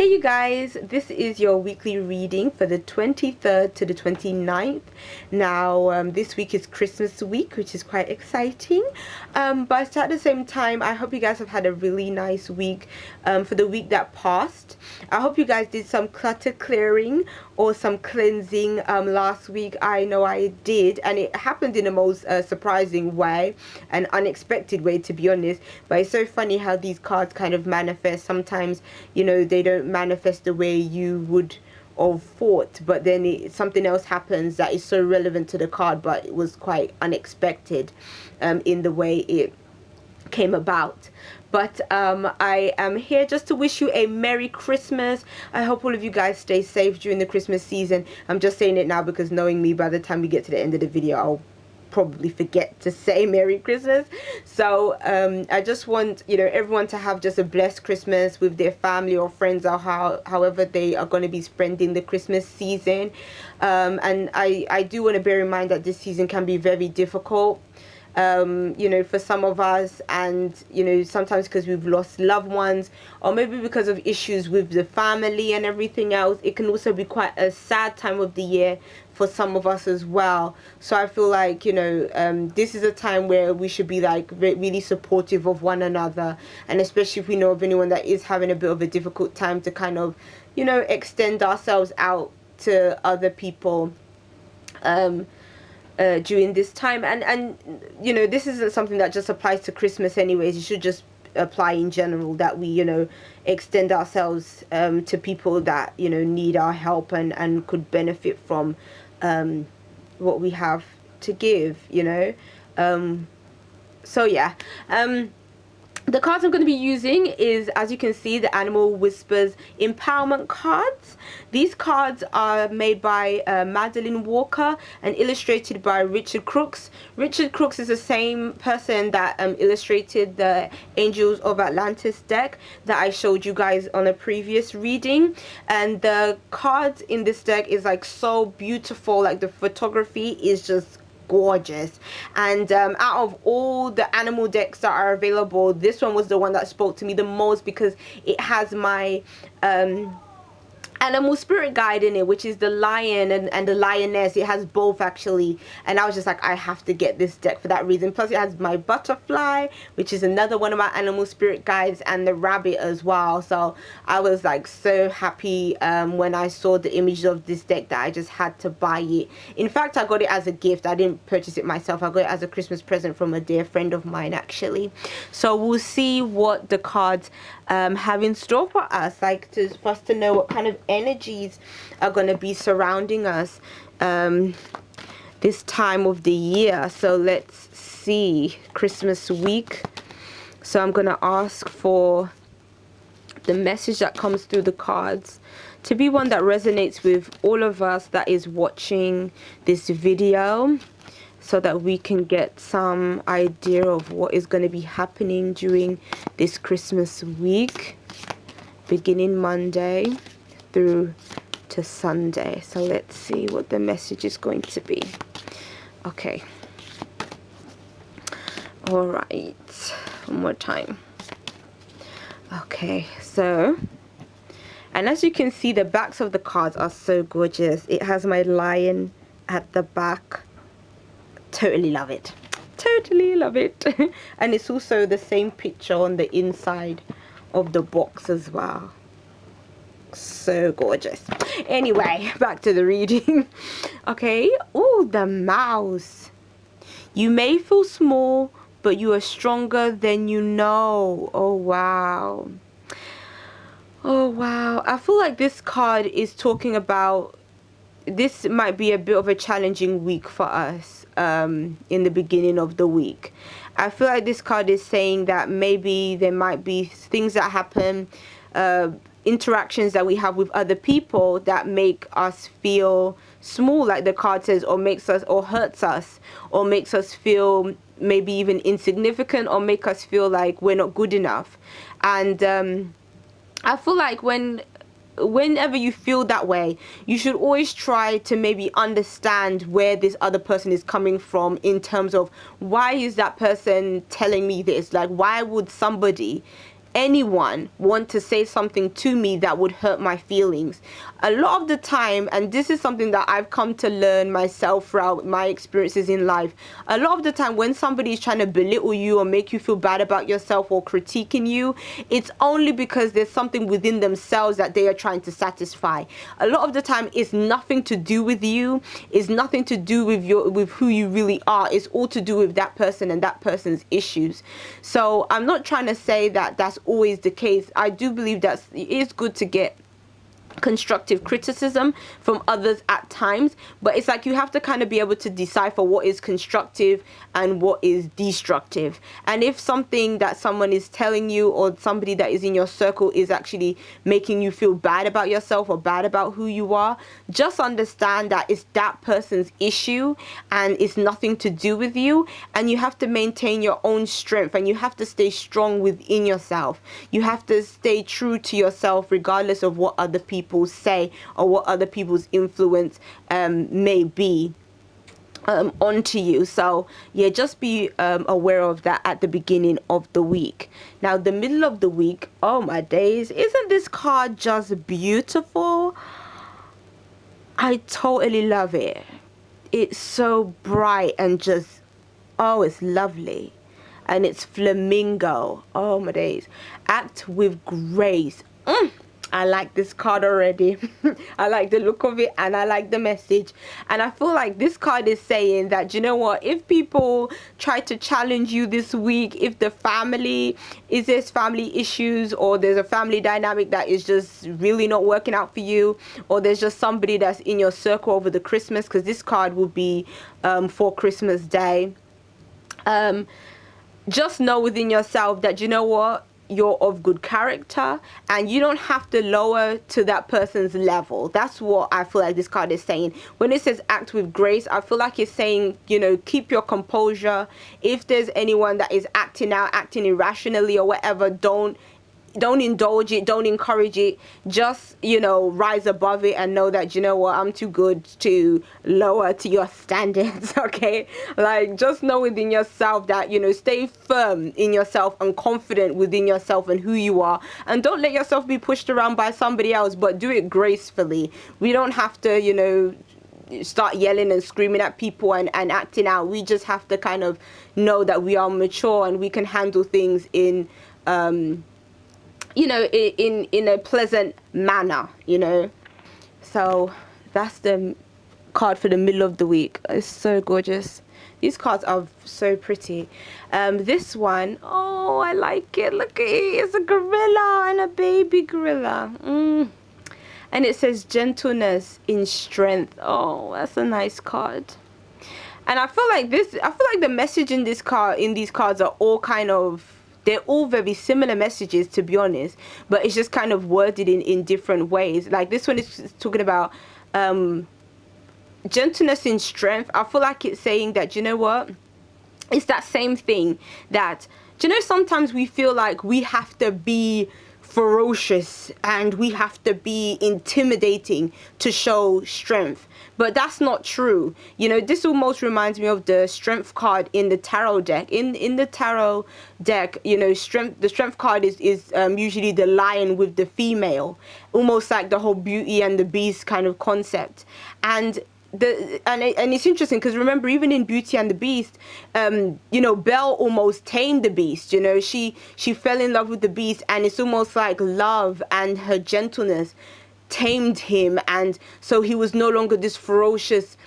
Hey you guys, this is your weekly reading for the 23rd to the 29th. Now, this week is Christmas week, which is quite exciting. But at the same time, I hope you guys have had a really nice week for the week that passed. I hope you guys did some clutter clearing or some cleansing last week. I know I did, and it happened in the most surprising way, an unexpected way, to be honest. But it's so funny how these cards kind of manifest. Sometimes, you know, they don't manifest the way you would have thought, but then something else happens that is so relevant to the card, but it was quite unexpected in the way it came about. But I am here just to wish you a Merry Christmas. I hope all of you guys stay safe during the Christmas season. I'm just saying it now because knowing me, by the time we get to the end of the video, I'll probably forget to say Merry Christmas. So I just want, you know, everyone to have just a blessed Christmas with their family or friends, or however they are going to be spending the Christmas season. And I do want to bear in mind that this season can be very difficult, you know, for some of us, and you know, sometimes because we've lost loved ones, or maybe because of issues with the family and everything else. It can also be quite a sad time of the year for some of us as well. So I feel like, you know, this is a time where we should be like really supportive of one another, and especially if we know of anyone that is having a bit of a difficult time, to kind of, you know, extend ourselves out to other people during this time. And you know, this isn't something that just applies to Christmas anyways. It should just apply in general, that we, you know, extend ourselves to people that, you know, need our help and could benefit from what we have to give, you know. So yeah, the cards I'm going to be using is, as you can see, the Animal Whispers Empowerment cards. These cards are made by Madeline Walker and illustrated by Richard Crooks. Richard Crooks is the same person that illustrated the Angels of Atlantis deck that I showed you guys on a previous reading. And the cards in this deck is like so beautiful. Like, the photography is just gorgeous. And out of all the animal decks that are available, this one was the one that spoke to me the most, because it has my animal spirit guide in it, which is the lion and the lioness. It has both actually, and I was just like, I have to get this deck for that reason. Plus it has my butterfly, which is another one of my animal spirit guides, and the rabbit as well. So I was like so happy when I saw the image of this deck that I just had to buy it. In fact, I got it as a gift. I didn't purchase it myself. I got it as a Christmas present from a dear friend of mine actually. So we'll see what the cards have in store for us, like for us to know what kind of energies are going to be surrounding us this time of the year. So let's see, Christmas week. So I'm going to ask for the message that comes through the cards to be one that resonates with all of us that is watching this video, so that we can get some idea of what is going to be happening during this Christmas week, beginning Monday through to Sunday. So let's see what the message is going to be. Okay. All right. One more time. Okay, so, and as you can see, the backs of the cards are so gorgeous. It has my lion at the back. Totally love it. Totally love it. And it's also the same picture on the inside of the box as well. So gorgeous. Anyway, back to the reading. Okay. Oh, the mouse. You may feel small, but you are stronger than you know. Oh wow. Oh wow. I feel like this card is talking about, this might be a bit of a challenging week for us in the beginning of the week. I feel like this card is saying that maybe there might be things that happen, interactions that we have with other people that make us feel small, like the card says, or makes us, or hurts us, or makes us feel maybe even insignificant, or make us feel like we're not good enough. And I feel like whenever you feel that way, you should always try to maybe understand where this other person is coming from, in terms of, why is that person telling me this? Like, why would somebody anyone want to say something to me that would hurt my feelings. A lot of the time, and this is something that I've come to learn myself throughout my experiences in life, a lot of the time when somebody is trying to belittle you or make you feel bad about yourself or critiquing you, it's only because there's something within themselves that they are trying to satisfy. A lot of the time it's nothing to do with you, it's nothing to do with who you really are. It's all to do with that person and that person's issues. So I'm not trying to say that that's always the case. I do believe that it is good to get constructive criticism from others at times, but it's like you have to kind of be able to decipher what is constructive and what is destructive. And if something that someone is telling you or somebody that is in your circle is actually making you feel bad about yourself or bad about who you are, just understand that it's that person's issue and it's nothing to do with you, and you have to maintain your own strength and you have to stay strong within yourself. You have to stay true to yourself regardless of what other people say or what other people's influence may be onto you. So yeah, just be aware of that at the beginning of the week. Now the middle of the week, oh my days, isn't this card just beautiful? I totally love it. It's so bright and just, oh, it's lovely. And it's flamingo. Oh my days. Act with grace. I like this card already. I like the look of it and I like the message. And I feel like this card is saying that, you know what, if people try to challenge you this week, if there's family issues, or there's a family dynamic that is just really not working out for you, or there's just somebody that's in your circle over the Christmas, because this card will be for Christmas Day. Just know within yourself that, you know what, you're of good character and you don't have to lower to that person's level. That's what I feel like this card is saying. When it says act with grace, I feel like it's saying, you know, keep your composure. If there's anyone that is acting irrationally or whatever, don't indulge it, don't encourage it. Just, you know, rise above it and know that, you know what, I'm too good to lower to your standards. Okay, like, just know within yourself that, you know, stay firm in yourself and confident within yourself and who you are, and don't let yourself be pushed around by somebody else, but do it gracefully. We don't have to, you know, start yelling and screaming at people and acting out. We just have to kind of know that we are mature and we can handle things in you know, in a pleasant manner, you know. So that's the card for the middle of the week. It's so gorgeous. These cards are so pretty. This one, oh, I like it. Look at it. It's a gorilla and a baby gorilla. And it says gentleness in strength. Oh, that's a nice card. And I feel like the message in this card, in these cards, are all kind of, they're all very similar messages, to be honest, but it's just kind of worded in different ways. Like this one is talking about gentleness in strength. I feel like it's saying that, you know what, it's that same thing that, you know, sometimes we feel like we have to be ferocious and we have to be intimidating to show strength, but that's not true. You know, this almost reminds me of the strength card in the tarot deck. In the tarot deck, you know, the strength card is usually the lion with the female, almost like the whole Beauty and the Beast kind of concept. And it's interesting because, remember, even in Beauty and the Beast, you know, Belle almost tamed the beast. You know, she fell in love with the beast, and it's almost like love and her gentleness tamed him, and so he was no longer this ferocious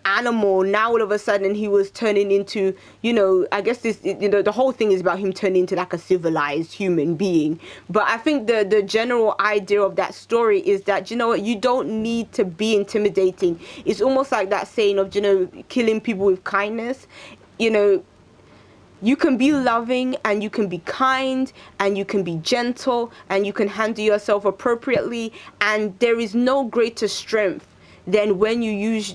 animal. Now all of a sudden he was turning into, you know, I guess this, you know, the whole thing is about him turning into like a civilized human being. But I think the general idea of that story is that, you know what, you don't need to be intimidating. It's almost like that saying of, you know, killing people with kindness. You know, you can be loving and you can be kind and you can be gentle and you can handle yourself appropriately, and there is no greater strength than when you use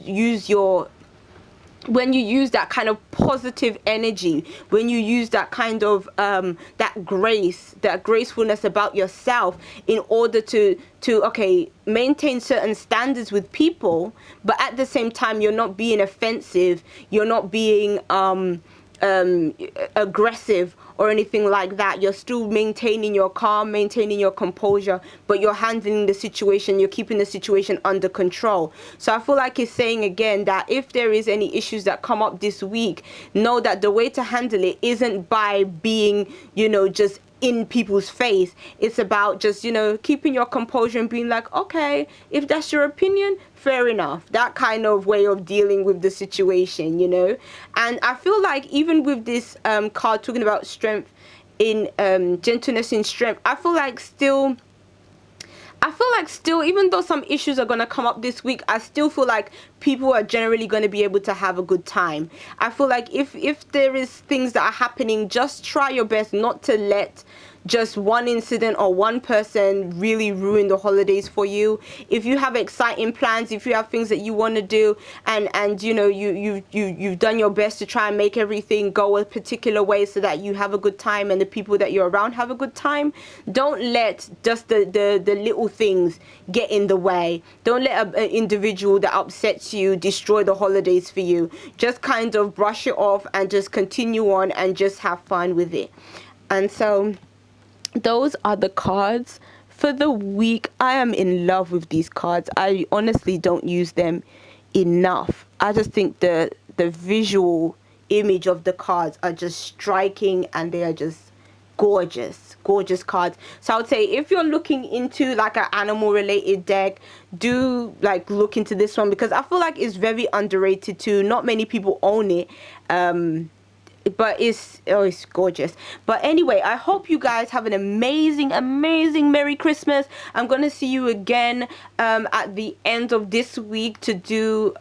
that kind of positive energy, when you use that kind of that grace, that gracefulness about yourself, in order to okay, maintain certain standards with people, but at the same time you're not being offensive, you're not being aggressive or anything like that. You're still maintaining your calm, maintaining your composure, but you're handling the situation, you're keeping the situation under control. So I feel like it's saying again that if there is any issues that come up this week, know that the way to handle it isn't by being, just in people's face. It's about just, keeping your composure and being like, okay, if that's your opinion, fair enough. That kind of way of dealing with the situation, And I feel like even with this card talking about strength in gentleness in strength, I feel like still, even though some issues are going to come up this week, I still feel like people are generally going to be able to have a good time. I feel like if there is things that are happening, just try your best not to let just one incident or one person really ruin the holidays for you. If you have exciting plans, if you have things that you want to do, and you've done your best to try and make everything go a particular way so that you have a good time and the people that you're around have a good time, don't let just the little things get in the way. Don't let an individual that upsets you destroy the holidays for you. Just kind of brush it off and just continue on and just have fun with it. And so those are the cards for the week. I am in love with these cards. I honestly don't use them enough. I just think the visual image of the cards are just striking, and they are just gorgeous cards. So I would say if you're looking into like an animal related deck, do like look into this one, because I feel like it's very underrated too. Not many people own it, but it's gorgeous. But anyway, I hope you guys have an amazing Merry Christmas. I'm gonna see you again at the end of this week to do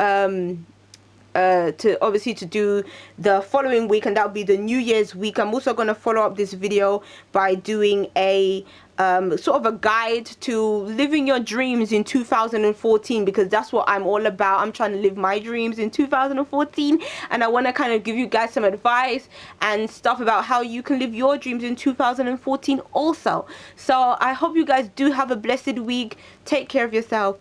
to do the following week, and that'll be the New Year's week. I'm also going to follow up this video by doing a sort of a guide to living your dreams in 2014, because that's what I'm all about. I'm trying to live my dreams in 2014, and I want to kind of give you guys some advice and stuff about how you can live your dreams in 2014 also. So I hope you guys do have a blessed week. Take care of yourself.